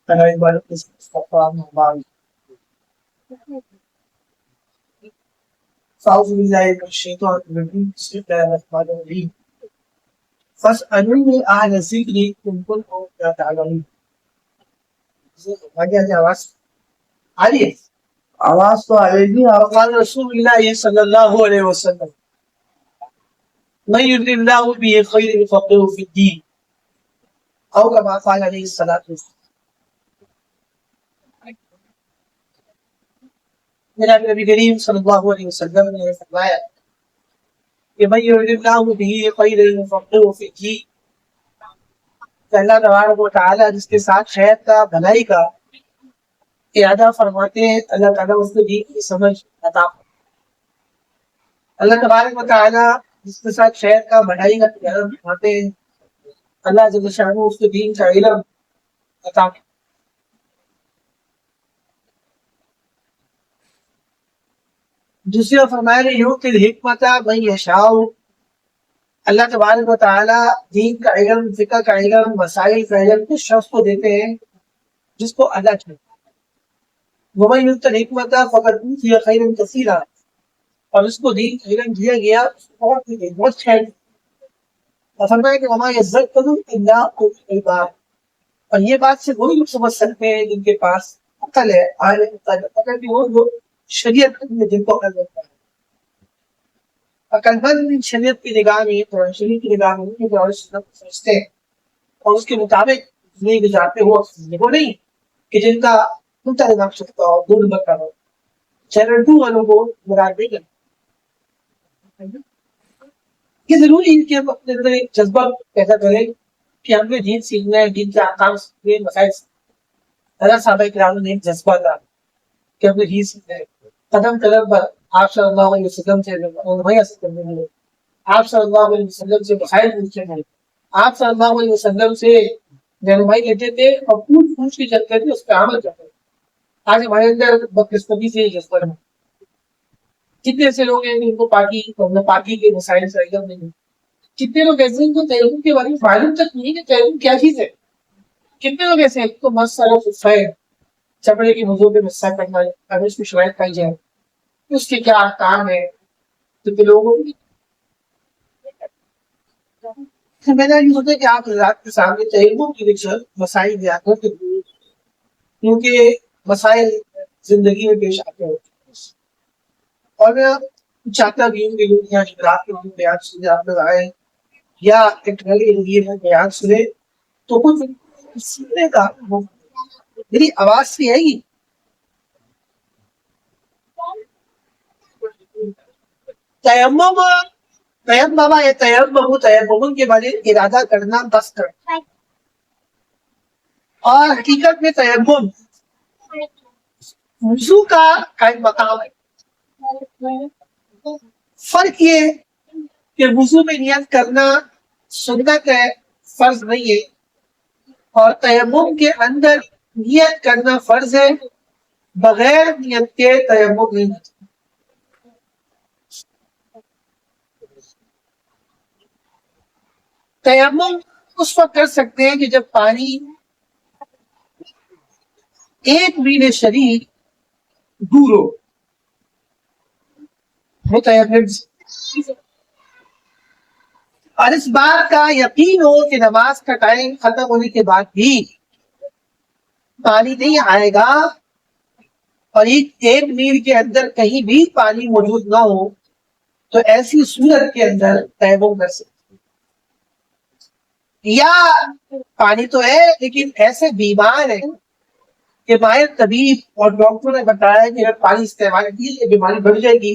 أنا يبارك اسم مصطفى من بعض. أعوذ بالله من الشيطان الرجيم بسم الله الرحمن الرحيم فاسألوني أهل الذكر إن كنتم لا تعلمون. آگے آگے آواز آ رہی ہے؟ آواز تو آ رہی ہے. قال رسول اللہ صلی اللہ علیہ وسلم من يرد الله به خير يفقهه في الدين أو كما قال عليه الصلاة والسلام. میرا نبی کریم صلی اللہ علیہ وسلم نے فرمایا کہ من يرد الله به خير يفقهه في الدين، کہ اللہ تبارک و تعالیٰ جس کے ساتھ خیر کا بھلائی کا ارادہ فرماتے ہیں اللہ تعالیٰ اس کو دین کی سمجھ عطا فرماتے ہیں. اللہ تبارک و تعالیٰ جس کے ساتھ خیر کا بھلائی کا ارادہ فرماتے ہیں اللہ جل شانہ اس کو دین کا علم عطا فرماتے ہیں. دوسری اور فرمایا یؤتی الحکمت من یشاء، اللہ تبارک و تعالیٰ دین کا علم، فقہ کا علم، مسائل کا علم اس شخص کو دیتے ہیں جس کو اللہ چاہتے ہیں. ومن یؤت الحکمت فقد اوتی خیرا کثیرا، اور اس کو دین کا علم دیا گیا بہت خیر. اور فرمایا کہ وما یذکر الا اولو الالباب، اور یہ بات سے وہی لوگ سمجھ سکتے ہیں جن کے پاس عقل ہے. عقل بھی وہ لوگ شریعت میں جن کو عقل ہوتا ہے. عقل مند شریعت کی نگاہ میں قرآن شریف کی نگاہ میں قرآن سنت کو سمجھتے ہیں اور اس کے مطابق زندگی گزارتے ہو. وہ نہیں کہ جن کا الٹا نظام چلتا ہو، دور بکا ہو. چینل 2 والوں کو مراد نہیں کرنا. یہ ضروری ہے کہ ہم اپنے اندر ایک جذبہ پیدا کریں کہ ہم نے دین سیکھنا ہے، دین کے احکام سیکھنے ہیں، مسائل سیکھنے. حضرت صحابہ کرام نے ایک جذبہ تھا کہ ہم نے دین سیکھنا ہے. قدم قدم پر آپ صلی اللہ علیہ وسلم سے آپ صلی اللہ علیہ وسلم سے مسائل پوچھتے ہیں، آپ صلی اللہ علیہ وسلم سے رہنمائی لیتے تھے اور پوچھ کے چلتے تھے، اس پہ عمل کرتے تھے. آج ہمارے اندر بدقسمتی سے یہ جذبہ ہے. کتنے ایسے لوگ ہیں جن کو پاکی کے مسائل سے علم نہیں. کتنے لوگ ایسے ہیں جو تیمم کے بارے میں معلوم تک نہیں کہ تیمم کیا چیز ہے. کتنے لوگ ایسے ہیں تو مسئلہ خفہ ہے، چمڑے کے وضو پہ مسح کرنا ہے، اگر اس میں شوائد پائی جائے اس کے کیا احکام ہے. تو لوگوں میں نے یہ سوچا کہ آپ حضرات کے سامنے تیمم کی مسائل بیان کرتے ہیں کیونکہ مسائل زندگی میں پیش آتے ہوتے ہیں. اور میں چاہتا بھی ہوں کہ لوگ یہاں جمعرات کے وقت بیان سنے، آپ لوگ آئے یا ایک بیان سنے تو کچھ سیکھنے کا. میری آواز سے آئے گی؟ تیمم کے بارے ارادہ کرنا بس کرنا، اور حقیقت میں تیمم وضو کا قائم مقام ہے. فرق یہ کہ وضو میں نیت کرنا سنت ہے، فرض نہیں ہے، اور تیمم کے اندر نیت کرنا فرض ہے. بغیر نیت کے تیمم نہیں ہوتا. تیمم اس وقت کر سکتے ہیں کہ جب پانی 1 میل شریف دور ہو. اور اس بات کا یقین ہو کہ نماز کا ٹائم ختم ہونے کے بعد بھی پانی نہیں آئے گا، اور 1 میل کے اندر کہیں بھی پانی موجود نہ ہو، تو ایسی صورت کے اندر تیمم کر سکتے. یا پانی تو ہے لیکن ایسے بیمار ہیں کہ ماہر طبیب اور ڈاکٹر نے بتایا کہ اگر پانی استعمال کیے یہ بیماری بڑھ جائے گی،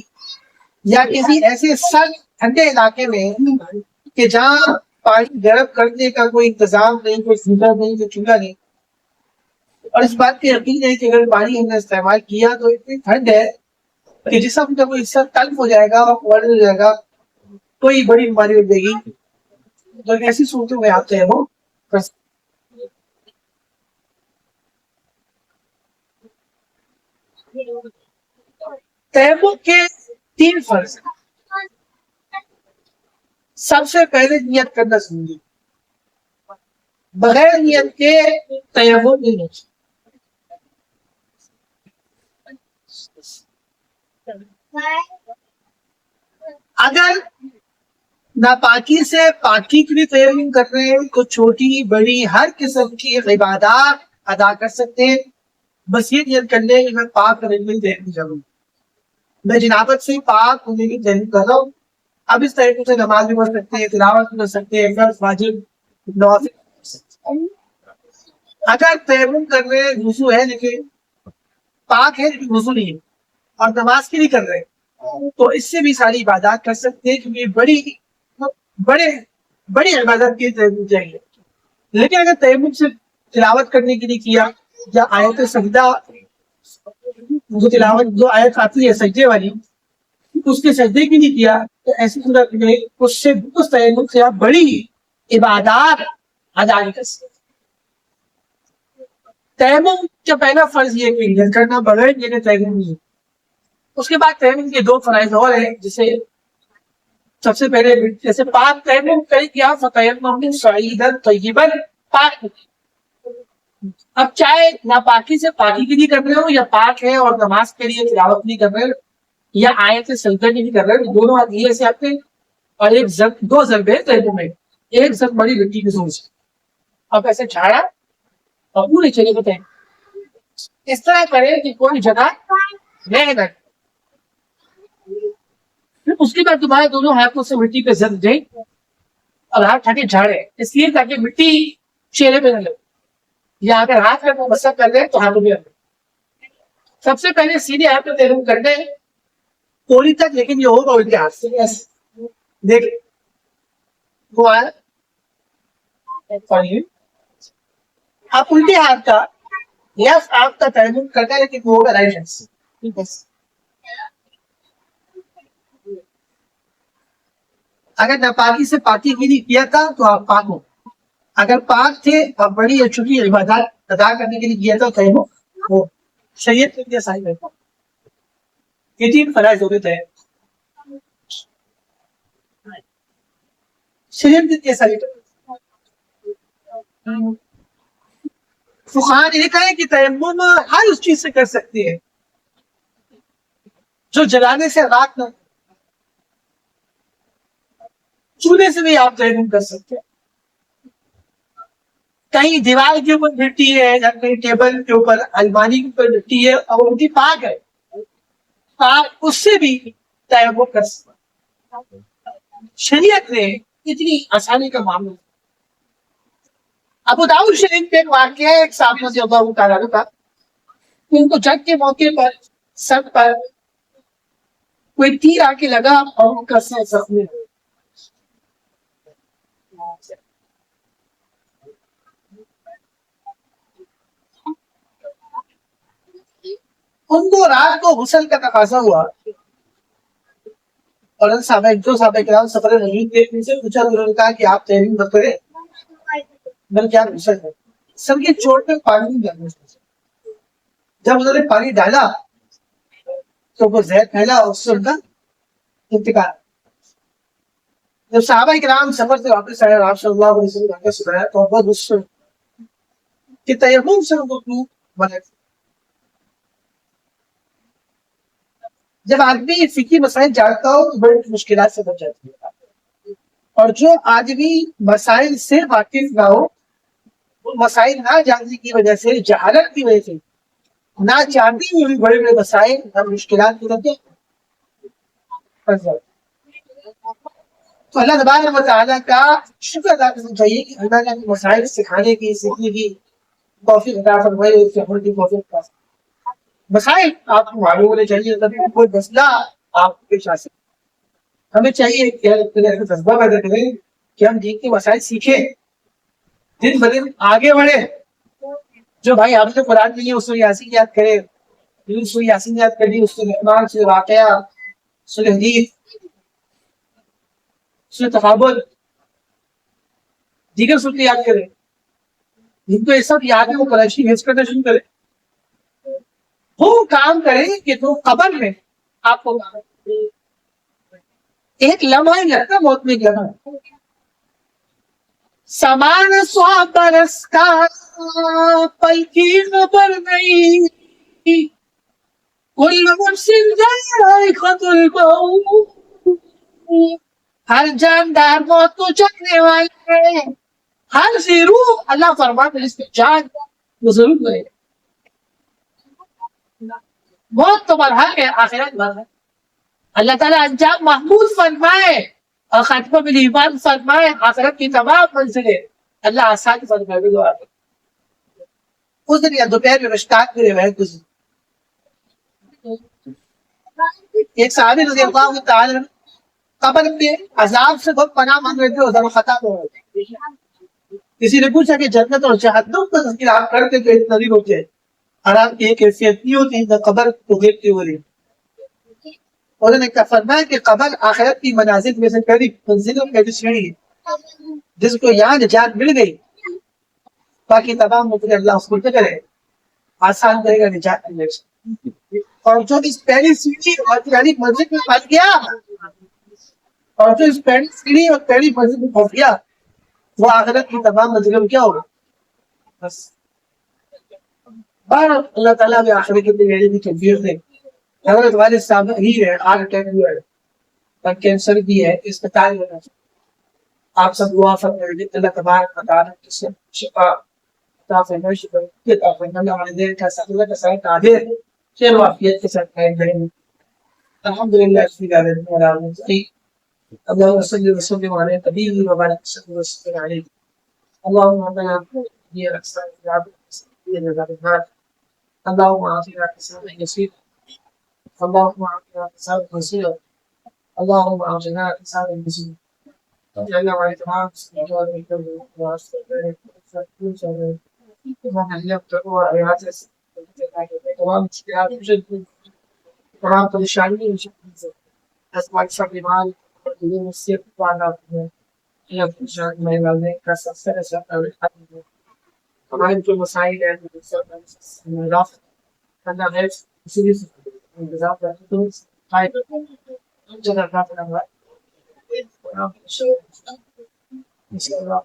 یا کسی ایسے سخت ٹھنڈے علاقے میں کہ جہاں پانی گرم کرنے کا کوئی انتظام نہیں، کوئی فلٹر نہیں، کوئی چولہا نہیں، اور اس بات کا یقین ہے کہ اگر پانی ہم نے استعمال کیا تو اتنی ٹھنڈ ہے کہ جسم کا کوئی حصہ تلف ہو جائے گا، ورڈ ہو جائے گا، کوئی بڑی بیماری ہو جائے گی. تو ایسی صورتوں میں آتے ہیں وہ تیمم کے 3 فرض. سب سے پہلے نیت کرنا ضروری، بغیر نیت کے تیمم نہیں ہوتا. اگر ناپاکی سے پاکی کی بھی تیمم کر رہے ہیں تو چھوٹی بڑی ہر قسم کی عبادات ادا کر سکتے ہیں. بس یہ نیت کر لیں کہ میں پاک رہنے میں تیمم کروں, میں جنابت سے پاک ہونے کی تیمم کر رہا ہوں. اب اس طریقے سے نماز بھی پڑھ سکتے ہیں, تلاوت بھی کر سکتے ہیں, فرض واجب نوافل کر سکتے ہیں. اگر تیمم کر رہے ہیں وضو ہے لیکن پاک ہے لیکن وضو نہیں ہے اور نماز کی نہیں کر رہے, تو اس سے بھی ساری عبادات کر سکتے ہیں, کیونکہ بڑی عبادت کی تیمم چاہیے. لیکن اگر تیمم صرف تلاوت کرنے کے لیے کیا یا آیت سجدہ جو تلاوت جو آیت آتی ہے سجدے والی اس کے سجدے کی نہیں کیا, تو ایسی صورت میں اس سے اس تیمم سے آپ بڑی عبادات ادا نہیں کر سکتے. تیمم کا پہلا فرض یہ کہ نیت کرنا بغیر نیت تیمم نہیں ہے. اس کے بعد تیمم کے دو فرائض اور ہیں, جسے سب سے پہلے جیسے پاک تیمم کئی کیا فتیمم صعیدا طیبا پاک. اب چاہے ناپاکی سے پاکی کے لیے کر رہے ہو یا پاک ہے اور نماز کے لیے تلاوت نہیں کر رہے یا آیت سجدہ نہیں کر رہے, دونوں آدھی سے آتے ہیں اور ایک ضرب دو ضربے تیمم میں, ایک ضرب بڑی مٹی کی زور سے اب ایسے جھاڑا اور پورے چلے کو تیمم اس طرح کرے کہ کوئی جگہ رہ نہ. اس کے بعد تمہارے دونوں ہاتھوں سے مٹی پہ زد دیں اور ہاتھ اٹھا کے جھاڑے, اس لیے تاکہ مٹی چہرے پہ نہ لگے, یا اگر ہاتھ میں وہ مسا کر رہے تو ہاتھوں میں. سب سے پہلے سیدھے ہاتھ میں تیمم کرنے کولی تک, لیکن یہ ہوگا الٹے ہاتھ سے. دیکھ وہ آپ الٹے ہاتھ کا یس آپ کا تیمم کرنا, لیکن وہ ہوگا رائٹ ہینڈ سے. اگر ناپاکی سے پاکی گیری کیا تھا تو آپ پاک ہو, اگر پاک تھے آپ بڑی یا چھوٹی عبادات ادا کرنے کے لیے کیا تھا تیمم ہو. شریعت کے صحیح ہے یہ تین فرائض ہو گئے. شریعت کے صحیح فقہاء نے کہا ہے کہ تیمم ہر اس چیز سے کر سکتے ہیں جو جلانے سے راک نہ, چولہے سے بھی آپ تیمم کر سکتے ہیں. کہیں دیوار کے اوپر مٹی ہے یا کہیں ٹیبل کے اوپر الماری کے اوپر مٹی ہے اور مٹی پاک ہے, آپ اس سے بھی تیمم کر سکتے ہیں. شریعت نے اتنی آسانی کا معاملہ. ابو داؤد شریف پہ ایک واقعہ ہے, ایک صحابی رضی اللہ تعالیٰ عنہ کا, ان کو جنگ کے موقع پر سر پر کوئی تیر آ کے لگا اور ان کا سر زخمی ہو. ان کو رات کو غسل کا تقاضا ہوا اور دو صحابہ کرام سفر نبی کے ان سے پوچھا, انہوں نے کہا کہ آپ تیمم مت کریں بلکہ آپ غسل کریں. سر کی چوٹ پہ پانی نہیں ڈالنا. جب انہوں نے پانی ڈالا تو وہ زہر پھیلا اور اس سے ان کا انتقال. جب صحابہ کرام سفر سے واپس آئے, آپ صلی اللہ علیہ وسلم کا سنایا تو بہت غصے کہ تیمم سے ان کو کیوں منع. جب آدمی فقہی مسائل جانتا ہو تو بڑی مشکلات سے بچ جاتی ہے, اور جو آدمی مسائل سے واقف نہ ہو وہ مسائل نہ جاننے کی وجہ سے, جہالت کی وجہ سے, نہ جانتی ہوئی بڑے بڑے مسائل اور مشکلات کی وجہ تو اللہ تبارک و تعالیٰ کا شکر ادا کرنا چاہیے کہ اللہ نے مسائل سکھانے کی, سیکھنے کی توفیق عطا فرمائی, اس سے عمل کی توفیق عطا فرمائی. مسائل آپ کو معلوم ہونے چاہیے, کبھی کوئی مسئلہ آپ کو پیش آ سکے. ہمیں چاہیے کہ ایسا جذبہ پیدا کریں کہ ہم دین کے مسائل سیکھیں, دن بدن آگے بڑھے. جو بھائی آپ نے قرآن نہیں ہے اس کو یاسین یاد کرے, اس کو یاسین یاد کر لی, اس کو رحمان سے واقعہ, سورہ حدید, سورہ تغابن, دیگر سورتیں یاد کریں. جن کو یہ سب یاد ہے وہ قریشی حفظ کرنا شروع کرے. وہ کام کریں کہ تو قبر میں آپ کو ایک لمحہ ہی لگتا, موت میں ایک لمحہ. سامان 100 برس کا پل کی خبر نہیں, كل نفس ذائقة الموت ہر جاندار موت کو چکنے والے ہیں ہر سی روح اللہ فرماتے ہیں اس پہ جان وہ ضرور لے موت تو مرحل ہے آخرت مرحل اللہ تعالیٰ انجام محمود فرمائے اور خاتمہ بالایمان فرمائے آخرت کی تمام منزلیں اللہ آسان فرمائے دعا اس دن یا دوپہر میں مشتاق کرے ہوئے کچھ ایک صحابی رضی اللہ تعالی قبر میں عذاب سے بہت پناہ مانگ رہے تھے اور ذرا خطا ہو رہے تھے کسی نے پوچھا کہ جنت اور جہنم کا تذکرہ آپ کرتے تو اتنا نہیں ہوتے اور آپ کی ایک حیثیت نہیں ہوتی نہ قبر کو دیکھتے ہو رہی انہوں نے فرمایا کہ قبر آخرت کی منازل میں سے پہلی منزلوں میں سیڑھی ہے جس کو یہاں نجات مل گئی باقی تمام مجھے اللہ اس کو کرے آسان کرے گا نجات ملنے سے اور جو اس پہلی سیڑھی اور پہلی منزل میں پھنس گیا اور جو اس پہلی سیڑھی اور پہلی منزل میں پھنس گیا وہ آخرت کی تمام منزلوں میں کیا ہوگا بس اللہ تعالیٰ نے آخرت کی تیاری کی توفیق دے حضرت والد صاحب ہی ہے ہارٹ اٹیک ہوا ہے اور کینسر بھی ہے اسپتال میں آپ سب دعا فرمائیں اللہ تبارک و تعالیٰ سے شفا عطا فرمائے شفا عطا فرمائے والدین کا ساتھ تعبیر خیر و عافیت کے ساتھ قائم کریں الحمدللہ رب العالمین اللهم صل وسلم على نبينا وبارك وسلم عليه اللهم ربنا هي الاقسام اللهم اعطنا حسابا يسيرا اللهم اعطنا حسابا يسيرا اللهم اعطنا حسابا يسيرا جعلنا واعتماد تمام پریشانی اسماء شرمان المسير وعلى هي ما يبالغ كسر طبعا كل مسائل الرفض أنا غير سيريس بالضبط طيب جد الرفض أنا إن شاء الله